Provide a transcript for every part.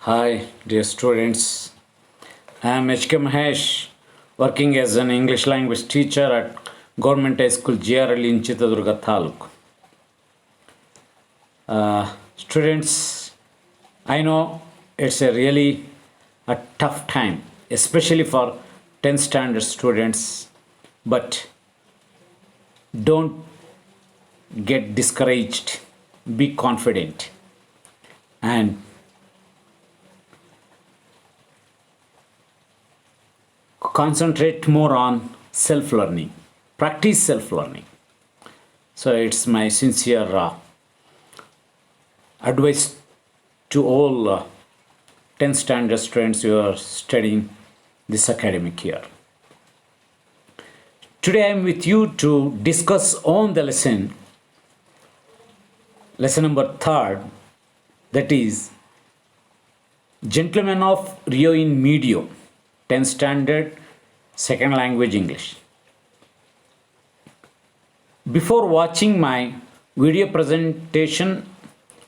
Hi, dear students. I am H.K. Mahesh, working as an English language teacher at Government High School Halli.Chitradurga Taluk. Students, I know it's a really a tough time, especially for 10th standard students, but don't get discouraged. Be confident and concentrate more on self learning, practice self learning. So, it's my sincere advice to all 10th standard students who are studying this academic year. Today, I am with you to discuss on the lesson number 3rd, that is Gentlemen of Rio in Medio, 10th standard, second language English. Before watching my video presentation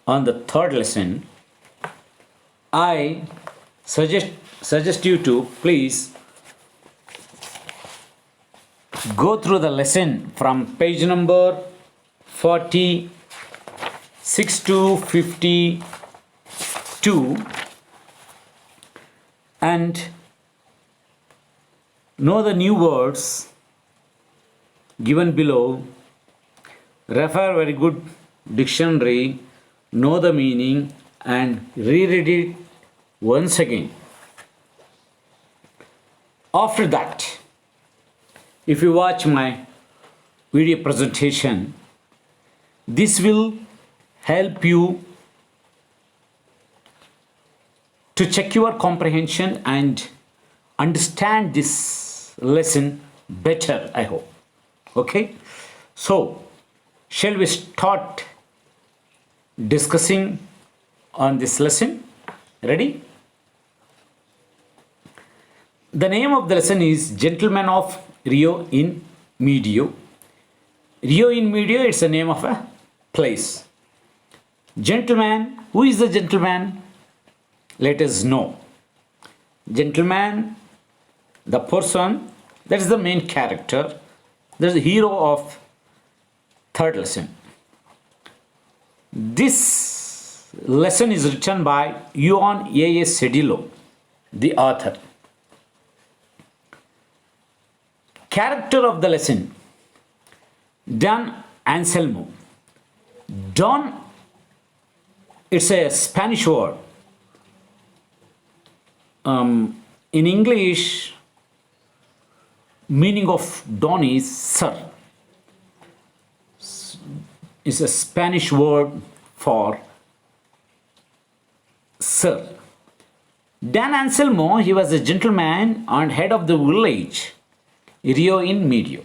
on the 3rd lesson, I suggest you to please go through the lesson from page number 46 to 52 and know the new words given below, refer very good dictionary, know the meaning and reread it once again. After that, if you watch my video presentation, this will help you to check your comprehension and understand this lesson better, I hope. Okay, so shall we start discussing on this lesson? Ready? The name of the lesson is Gentlemen of Rio in Medio. Rio in Medio, it's the name of a place. Gentleman, who is the gentleman? Let us know. Gentleman, the person, that is the main character, that is the hero of 3rd lesson. This lesson is written by Johann A. Sedillo, the author. Character of the lesson, Don Anselmo. Don, it's a Spanish word. In English, meaning of Don is sir. It's a Spanish word for sir. Don Anselmo, he was a gentleman and head of the village Rio in Medio.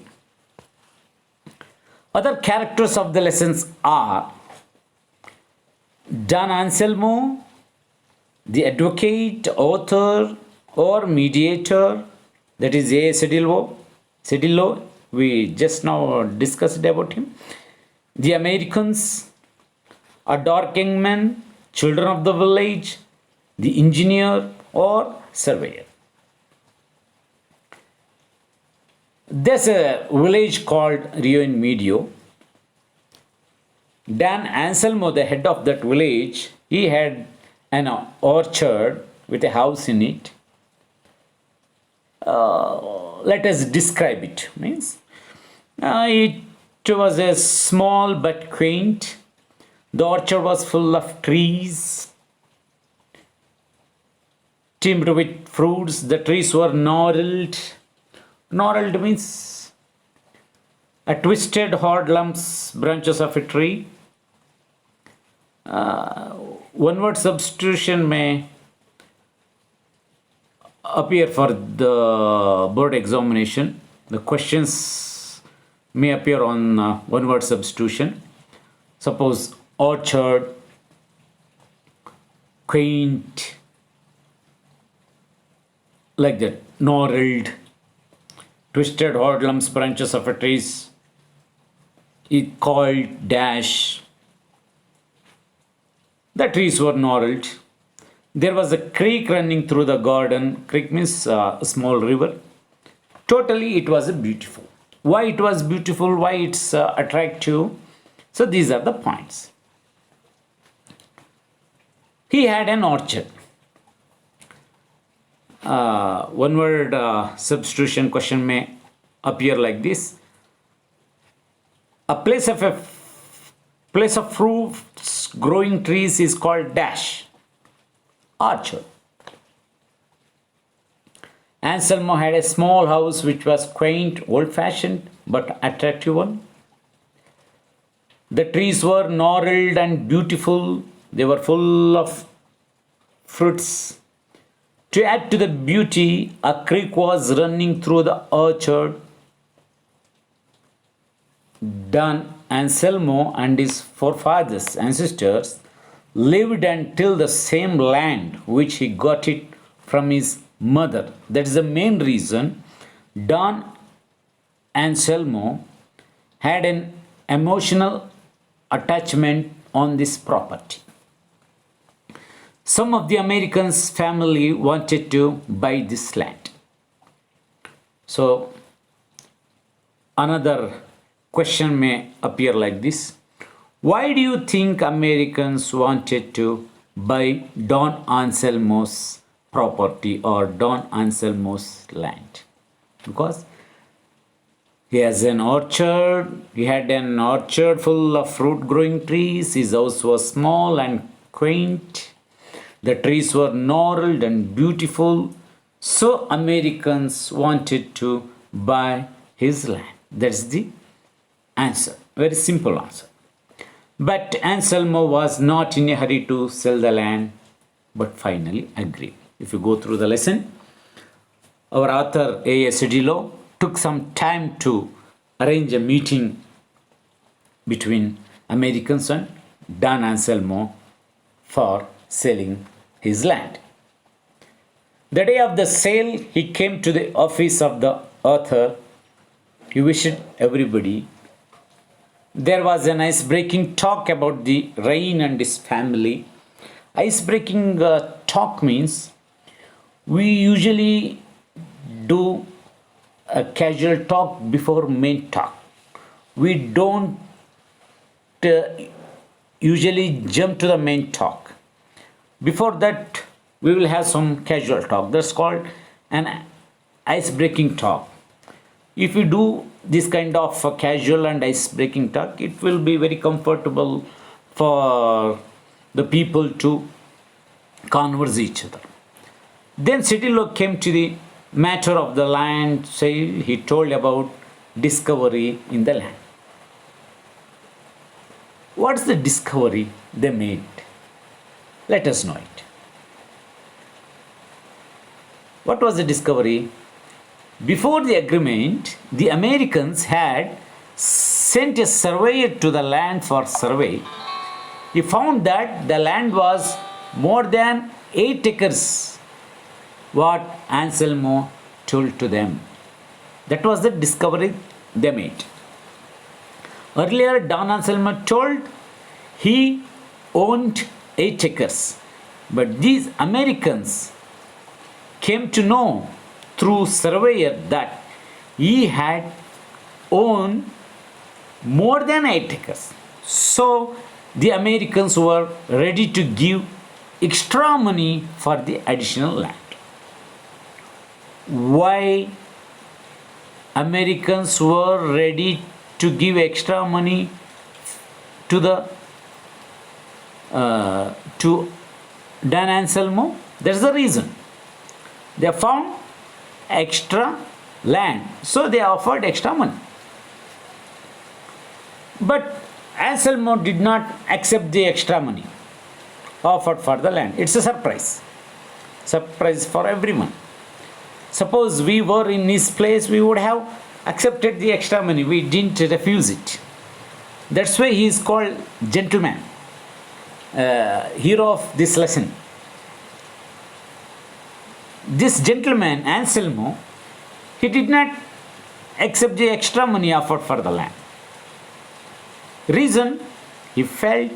Other characters of the lessons are Don Anselmo, the advocate, author or mediator, that is A. Sedillo, we just now discussed about him. The Americans, a dark young man, children of the village, the engineer or surveyor. There's a village called Rio in Medio. Don Anselmo, the head of that village, he had an orchard with a house in it. Let us describe it. It was a small but quaint. The orchard was full of trees, teemed with fruits. The trees were gnarled. Gnarled means a twisted, hard lumps, branches of a tree. One word substitution may appear for the board examination. The questions may appear on one word substitution. Suppose orchard, quaint, like that, gnarled, twisted, hard lumps, branches of a trees. It called dash. The trees were gnarled. There was a creek running through the garden. Creek means a small river. Totally, it was beautiful. Why it was beautiful? Why it's attractive? So these are the points. He had an orchard. One word substitution question may appear like this: a place of fruits growing trees is called dash orchard. Anselmo had a small house which was quaint, old-fashioned, but attractive one. The trees were gnarled and beautiful. They were full of fruits. To add to the beauty, a creek was running through the orchard. Don Anselmo and his forefathers, ancestors, lived until the same land which he got it from his mother. That is the main reason Don Anselmo had an emotional attachment on this property. Some of the Americans' family wanted to buy this land. So another question may appear like this: why do you think Americans wanted to buy Don Anselmo's property or Don Anselmo's land? Because he has an orchard, he had an orchard full of fruit growing trees, his house was small and quaint, the trees were gnarled and beautiful, so Americans wanted to buy his land. That's the answer. Very simple answer. But Anselmo was not in a hurry to sell the land, but finally agreed. If you go through the lesson, our author A.S. Cedillo took some time to arrange a meeting between Americans and Don Anselmo for selling his land. The day of the sale, he came to the office of the author. He wished everybody. There was an ice-breaking talk about the rain and his family. Ice-breaking talk means we usually do a casual talk before main talk. We don't usually jump to the main talk. Before that, we will have some casual talk. That's called an ice-breaking talk. If you do this kind of casual and ice-breaking talk, it will be very comfortable for the people to converse each other. Then Cedillo came to the matter of the land. Say he told about discovery in the land. What's the discovery they made? Let us know it. What was the discovery? Before the agreement, the Americans had sent a surveyor to the land for survey. He found that the land was more than 8 acres, what Anselmo told to them. That was the discovery they made. Earlier, Don Anselmo told he owned 8 acres. But these Americans came to know through surveyor that he had owned more than 8 acres. So the Americans were ready to give extra money for the additional land. Why Americans were ready to give extra money to the to Dan Anselmo? That's the reason. They found extra land, so they offered extra money. But Anselmo did not accept the extra money offered for the land. It's a surprise. Surprise for everyone. Suppose we were in his place, we would have accepted the extra money. We didn't refuse it. That's why he is called gentleman, hero of this lesson. This gentleman, Anselmo, he did not accept the extra money offered for the land. Reason, he felt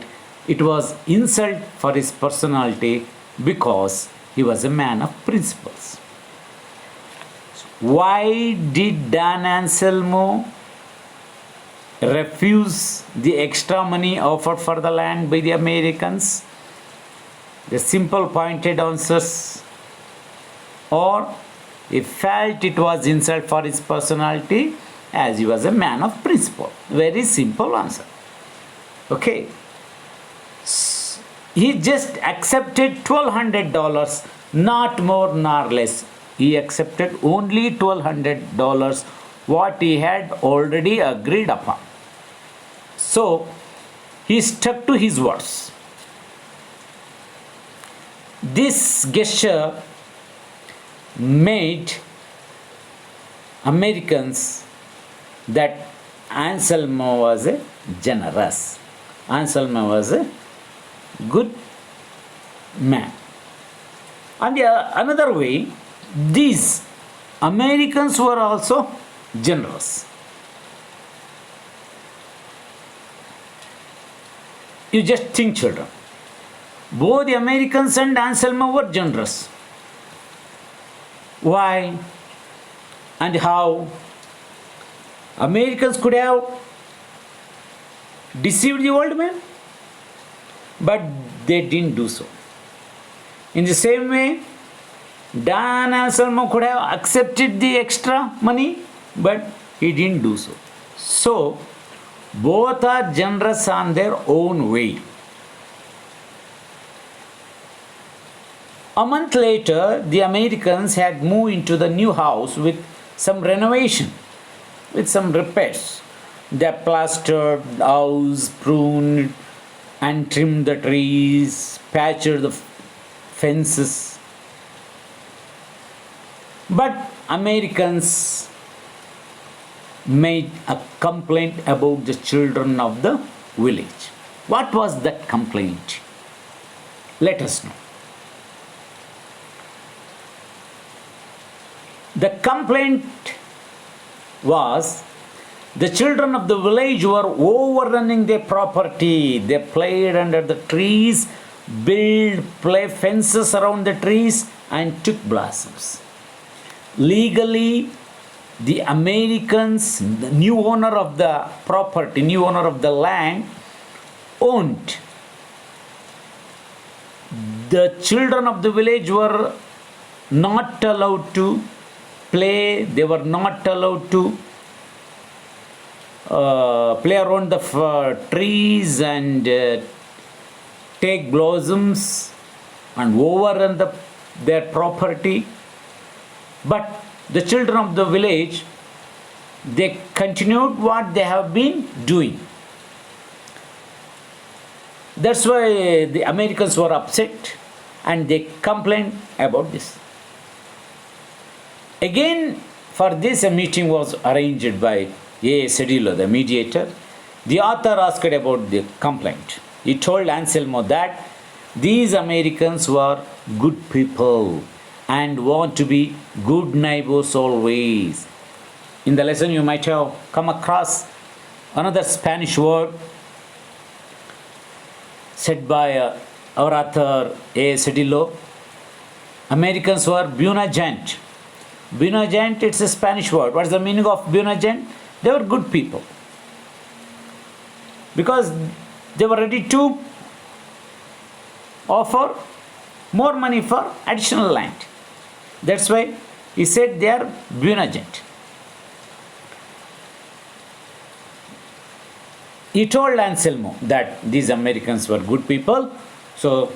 it was insult for his personality because he was a man of principles. Why did Dan Anselmo refuse the extra money offered for the land by the Americans? The simple pointed answers. Or he felt it was insult for his personality as he was a man of principle. Very simple answer. Okay. He just accepted $1,200, not more nor less. He accepted only $1,200, what he had already agreed upon. So, he stuck to his words. This gesture made Americans that Anselmo was a generous. Anselmo was a good man. And another way, these Americans were also generous. You just think, children. Both the Americans and Anselmo were generous. Why and how? Americans could have deceived the old man, but they didn't do so. In the same way, Dan Anselmo could have accepted the extra money, but he didn't do so. So, both are generous on their own way. A month later, the Americans had moved into the new house with some renovation, with some repairs. They plastered the house, pruned and trimmed the trees, patched the fences. But Americans made a complaint about the children of the village. What was that complaint? Let us know. The complaint was the children of the village were overrunning their property. They played under the trees, built play fences around the trees, and took blossoms. Legally, the Americans, the new owner of the property, new owner of the land, owned. The children of the village were not allowed to play, they were not allowed to play around the trees and take blossoms and overrun their property. But the children of the village, they continued what they have been doing. That's why the Americans were upset and they complained about this. Again, for this a meeting was arranged by A. Cedillo, the mediator. The author asked about the complaint. He told Anselmo that these Americans were good people and want to be good neighbors always. In the lesson you might have come across another Spanish word said by our author A. Cedillo. Americans were buena gente. Buena gente, it's a Spanish word. What is the meaning of buena gente? They were good people. Because they were ready to offer more money for additional land. That's why he said they are buena gente. He told Anselmo that these Americans were good people, so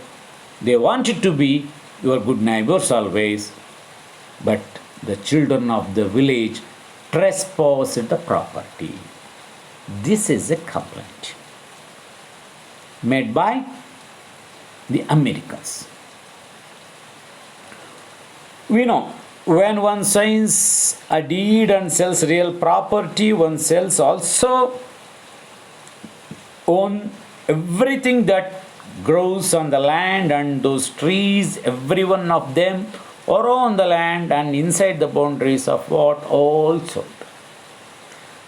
they wanted to be your good neighbors always, but the children of the village trespassed the property. This is a complaint made by the Americans. We know when one signs a deed and sells real property, one sells also own everything that grows on the land and those trees, every one of them are on the land and inside the boundaries of what all sold.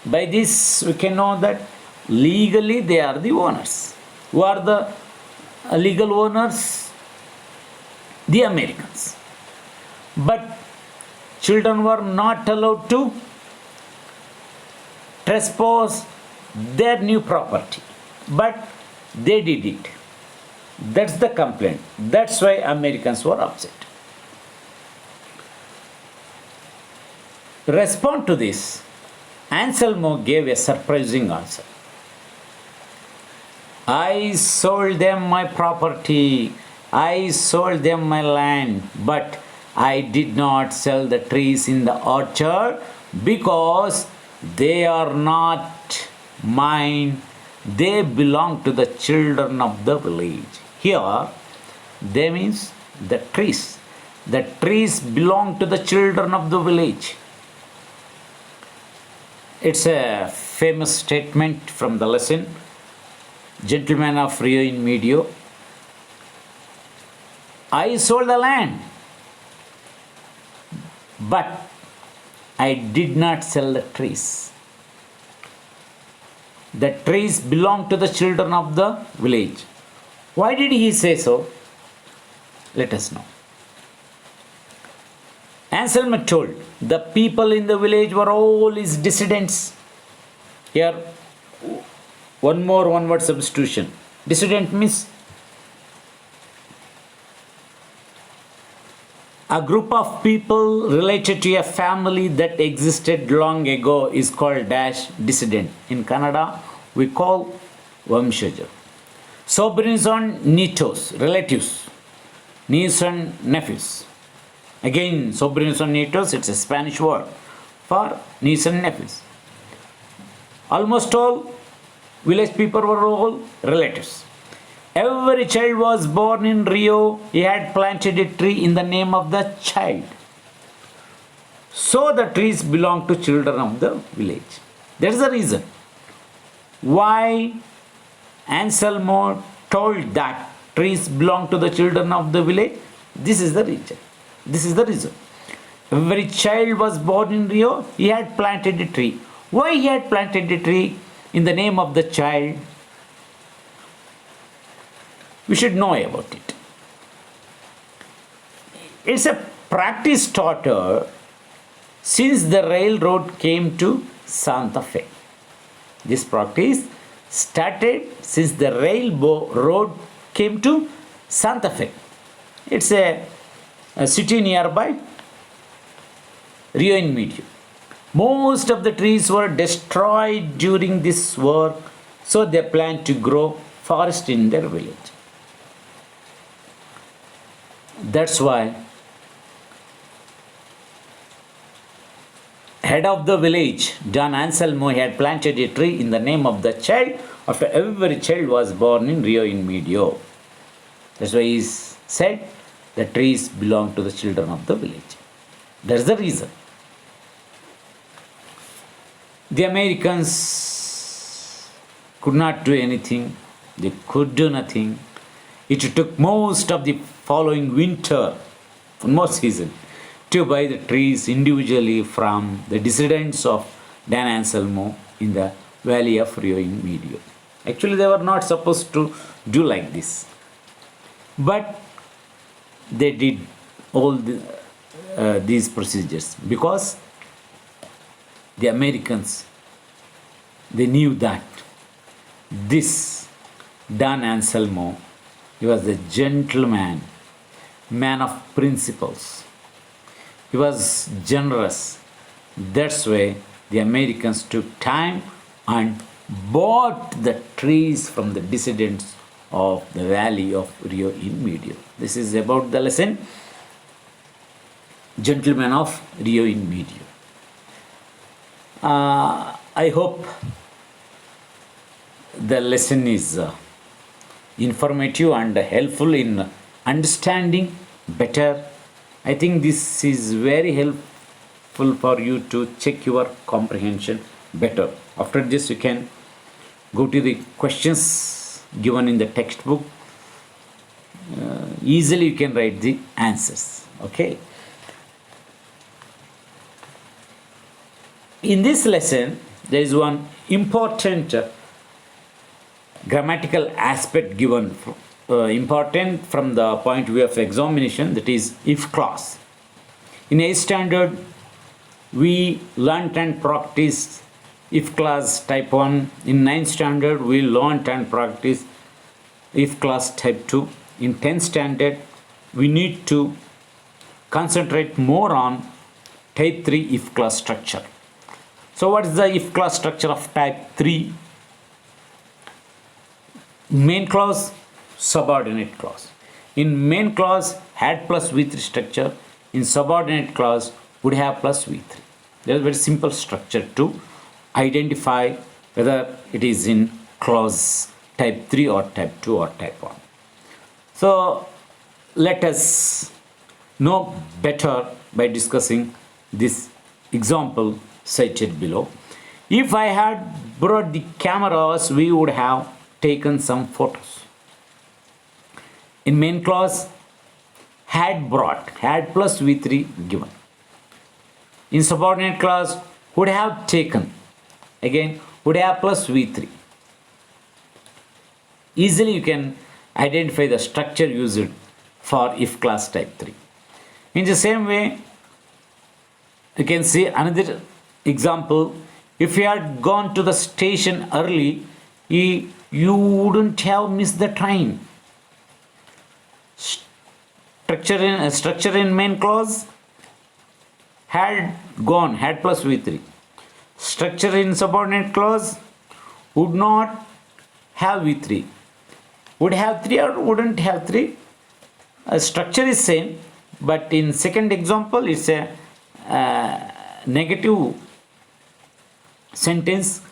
By this we can know that legally they are the owners. Who are the legal owners? the Americans. But children were not allowed to trespass their new property. But they did it. That's the complaint. That's why Americans were upset. Respond to this, Anselmo gave a surprising answer. I sold them my property, I sold them my land, but I did not sell the trees in the orchard because they are not mine, they belong to the children of the village. Here, they means the trees. The trees belong to the children of the village. It's a famous statement from the lesson, Gentleman of Rio in Medio. I sold the land, but I did not sell the trees. The trees belong to the children of the village. Why did he say so? Let us know. Anselm told the people in the village were all his dissidents. Here, one more one word substitution. Dissident means a group of people related to a family that existed long ago is called dash dissident. In Kannada, we call Vamshaja. Sobrins and nietos, relatives, niece and nephews. Again, sobrinos and nietos, it's a Spanish word for niece and nephews. Almost all village people were all relatives. Every child was born in Rio. He had planted a tree in the name of the child. So the trees belong to children of the village. That is the reason why Anselmo told that trees belong to the children of the village. This is the reason. This is the reason. Every child was born in Rio. He had planted a tree. Why he had planted a tree in the name of the child? We should know about it. It's a practice started since the railroad came to Santa Fe. This practice started since the railroad came to Santa Fe. It's a city nearby Rio in Medio. Most of the trees were destroyed during this work, so they planned to grow forest in their village. That's why head of the village, Don Anselmo, had planted a tree in the name of the child after every child was born in Rio in Medio. That's why he said the trees belong to the children of the village. That's the reason. The Americans could not do anything. They could do nothing. It took most of the following winter, one more season, to buy the trees individually from the descendants of Dan Anselmo in the valley of Rio in Medio. Actually, they were not supposed to do like this. But they did all these procedures because the Americans, they knew that this Don Anselmo, he was a gentleman, man of principles. He was generous. That's why the Americans took time and bought the trees from the descendants of the valley of Rio in Medio. This is about the lesson, Gentleman of Rio in Medio. I hope the lesson is informative and helpful in understanding better. I think this is very helpful for you to check your comprehension better. After this, you can go to the questions given in the textbook. Easily you can write the answers. Okay. In this lesson, there is one important grammatical aspect given important from the point of view of examination, that is if clause. In 8th standard, we learnt and practiced if clause type 1. In 9th standard, we learnt and practiced if clause type 2. In 10th standard, we need to concentrate more on type 3 if clause structure. So what is the if clause structure of type 3? Main clause, subordinate clause. In main clause, had plus V3 structure. In subordinate clause, would have plus V3. There is a very simple structure to identify whether it is in clause type 3 or type 2 or type 1. So let us know better by discussing this example cited below. If I had brought the cameras, we would have taken some photos. In main clause, had brought, had plus V3 given. In subordinate clause, would have taken, again would have plus V3. Easily you can identify the structure used for if clause type 3. In the same way, you can see another example. If you had gone to the station early, you wouldn't have missed the train. Structure in main clause, had gone, had plus V3. Structure in subordinate clause, would not have V3. Would have 3 or wouldn't have 3. Structure is same, but in second example it's a negative sentence,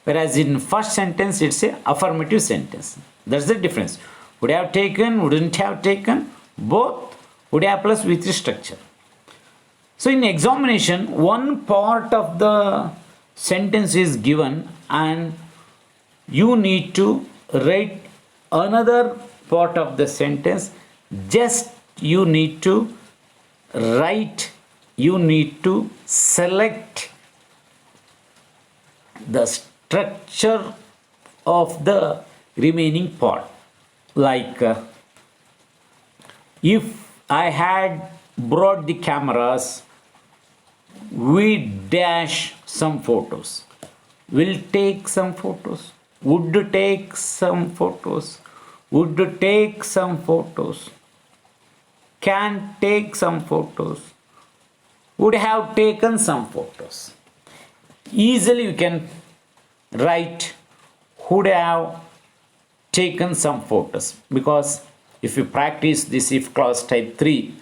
whereas in first sentence it's a affirmative sentence. That's the difference. Would have taken, wouldn't have taken, both would have plus V3 structure. So in examination, one part of the sentence is given and you need to write another part of the sentence. Just you need to write, you need to select the structure of the remaining part. Like if I had brought the cameras, we dash some photos. Will take some photos. Would take some photos. Would take some photos. Can take some photos. Would have taken some photos. Easily you can write would have taken some photos, because if you practice this if clause type 3,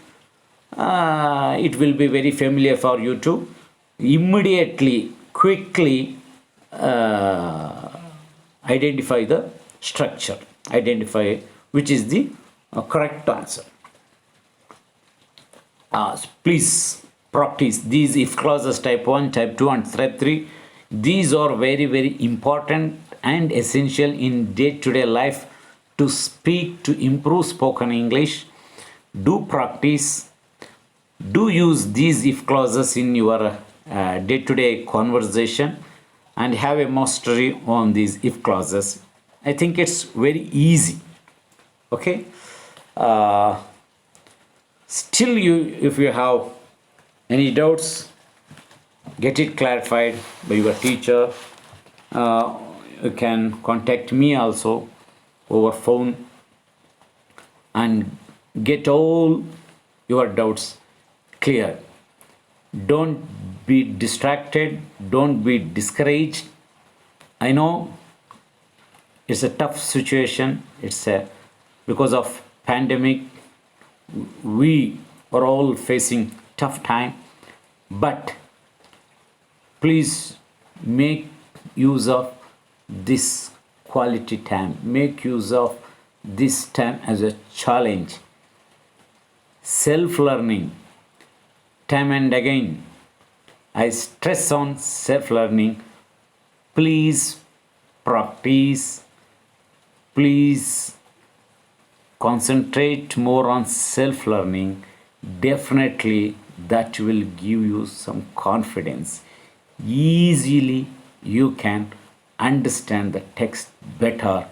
it will be very familiar for you to immediately, quickly identify the structure, identify which is the correct answer. Please practice these if clauses type 1, type 2 and type 3. These are very, very important and essential in day-to-day life to speak, to improve spoken English. Do practice. Do use these if clauses in your day-to-day conversation and have a mastery on these if clauses. I think it's very easy. Okay. Still, if you have any doubts, get it clarified by your teacher. You can contact me also over phone and get all your doubts clear. Don't be distracted. Don't be discouraged. I know it's a tough situation. It's because of pandemic. We are all facing tough time, but please make use of this quality time. Make use of this time as a challenge. Self-learning. Time and again, I stress on self-learning. Please practice. Please concentrate more on self-learning. Definitely that will give you some confidence. Easily you can understand the text better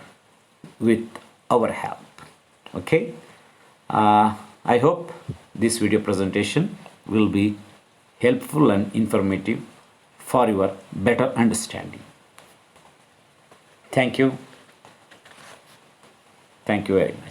with our help. Okay. I hope this video presentation will be helpful and informative for your better understanding. Thank you. Thank you very much.